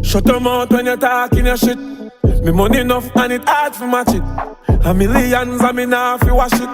Shut your mouth when you're talking your shit. Me money enough and it hard for match it. A millions and me now fi wash it.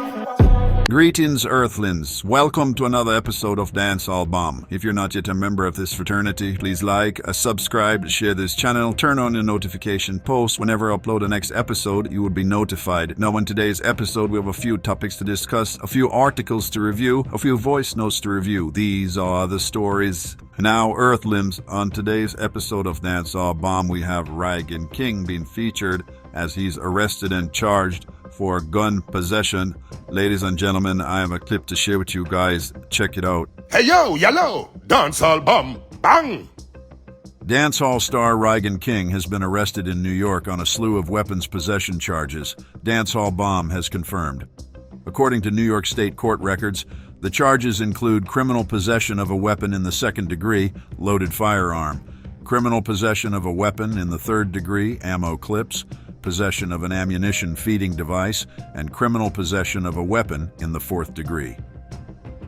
Greetings, Earthlings. Welcome to another episode of Dancehall Bomb. If you're not yet a member of this fraternity, please like, subscribe, share this channel, turn on your notification post. Whenever I upload the next episode, you will be notified. Now, in today's episode, we have a few topics to discuss, a few articles to review, a few voice notes to review. These are the stories. Now, Earthlings, on today's episode of Dancehall Bomb, we have RYGIN King being featured as he's arrested and charged for gun possession. Ladies and gentlemen, I have a clip to share with you guys. Check it out. Hey yo, yellow, dancehall bomb, bang! Dancehall star RYGIN King has been arrested in New York on a slew of weapons possession charges, Dancehall Bomb has confirmed. According to New York State court records, the charges include criminal possession of a weapon in the second degree, loaded firearm, criminal possession of a weapon in the third degree, ammo clips, possession of an ammunition feeding device, and criminal possession of a weapon in the fourth degree.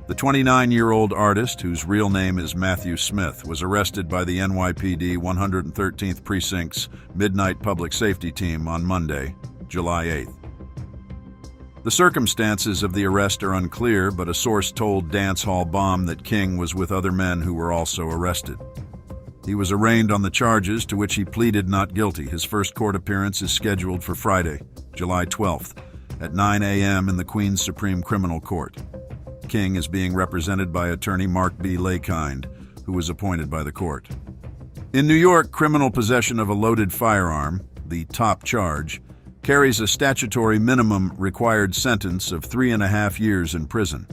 The 29-year-old artist, whose real name is Matthew Smith, was arrested by the NYPD 113th Precinct's Midnight Public Safety Team on Monday, July 8th. The circumstances of the arrest are unclear, but a source told Dancehall Bomb that King was with other men who were also arrested. He was arraigned on the charges to which he pleaded not guilty. His first court appearance is scheduled for Friday, July 12th, at 9 a.m. in the Queens Supreme Criminal Court. King is being represented by attorney Mark B. Laykind, who was appointed by the court. In New York, criminal possession of a loaded firearm, the top charge, carries a statutory minimum required sentence of 3.5 years in prison.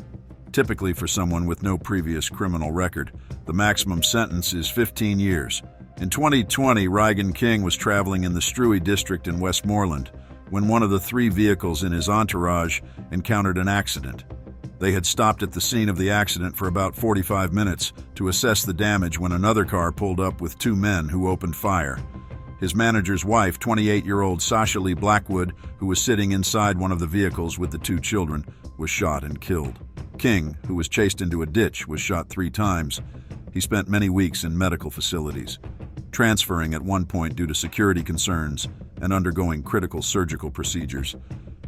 Typically for someone with no previous criminal record, the maximum sentence is 15 years. In 2020, RYGIN King was traveling in the Struy district in Westmoreland when one of the 3 vehicles in his entourage encountered an accident. They had stopped at the scene of the accident for about 45 minutes to assess the damage when another car pulled up with 2 men who opened fire. His manager's wife, 28-year-old Sasha Lee Blackwood, who was sitting inside one of the vehicles with the 2 children, was shot and killed. King, who was chased into a ditch, was shot 3 times. He spent many weeks in medical facilities, transferring at one point due to security concerns and undergoing critical surgical procedures.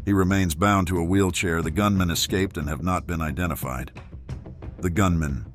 He remains bound to a wheelchair. The gunmen escaped and have not been identified. The gunmen.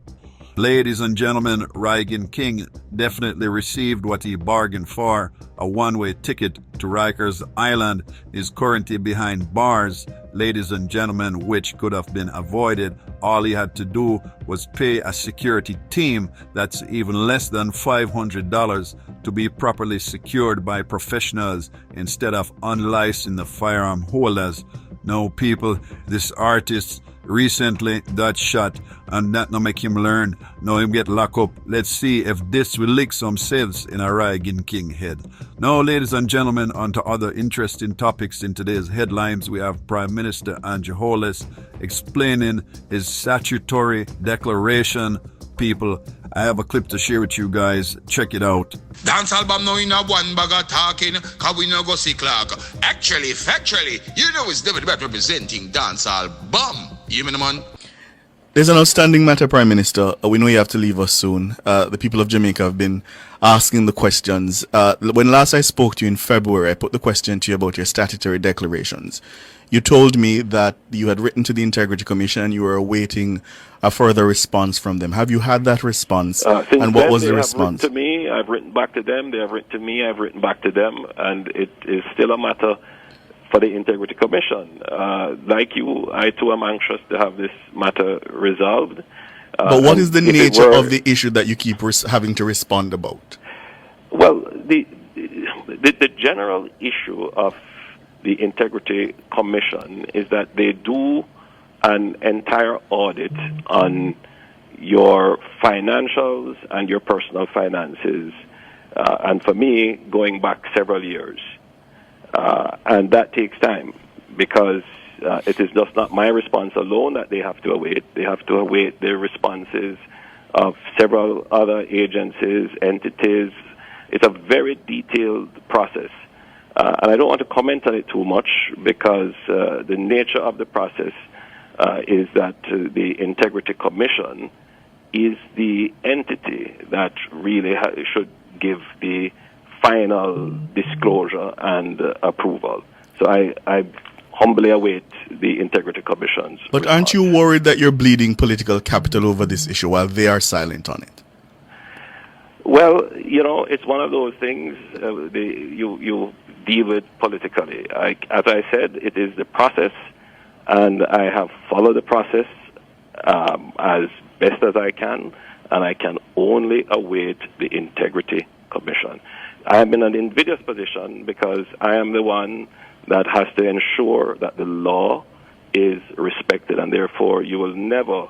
Ladies and gentlemen, RYGIN King definitely received what he bargained for. A one-way ticket to Rikers Island is currently behind bars, ladies and gentlemen, which could have been avoided. All he had to do was pay a security team that's even less than $500 to be properly secured by professionals instead of unlicensed firearm holders. No, people, this artist recently got shot, and that no make him learn. No, him get locked up. Let's see if this will lick some sense in a RYGIN King head. Now, ladies and gentlemen, on to other interesting topics in today's headlines. We have Prime Minister Andrew Holness explaining his statutory declaration. People, I have a clip to share with you guys. Check it out. Dancehall bomb now in a one bag of talking, cause we no go see Clark. Actually, factually, you know it's David Brett representing Dancehall bomb. You mean, man? There's an outstanding matter, Prime Minister. We know you have to leave us soon. The people of Jamaica have been asking the questions. When last I spoke to you in February, I put the question to you about your statutory declarations. You told me that you had written to the Integrity Commission and you were awaiting a further response from them. Have you had that response? And what was the response? To me, I've written back to them. They have written to me. I've written back to them, and it is still a matter for the Integrity Commission. Like you, I too am anxious to have this matter resolved. But what is the nature of the issue that you keep having to respond about? Well, the general issue of the Integrity Commission is that they do an entire audit on your financials and your personal finances, and for me, going back several years. And that takes time because it is just not my response alone that they have to await. They have to await the responses of several other agencies, entities. It's a very detailed process. And I don't want to comment on it too much because the nature of the process is that the Integrity Commission is the entity that really should give the final disclosure and approval. So I humbly await the Integrity Commission's But report. aren't you worried that you're bleeding political capital over this issue while they are silent on it? Well, it's one of those things you deal with politically. As I said, it is the process, and I have followed the process as best as I can, and I can only await the Integrity Commission. I am in an invidious position because I am the one that has to ensure that the law is respected, and therefore you will never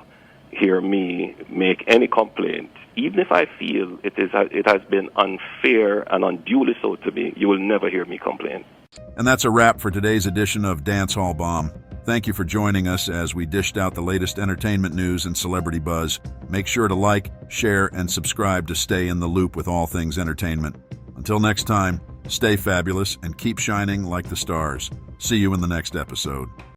hear me make any complaint. Even if I feel it has been unfair and unduly so to me, you will never hear me complain. And that's a wrap for today's edition of Dancehall Bomb. Thank you for joining us as we dished out the latest entertainment news and celebrity buzz. Make sure to like, share, and subscribe to stay in the loop with all things entertainment. Until next time, stay fabulous and keep shining like the stars. See you in the next episode.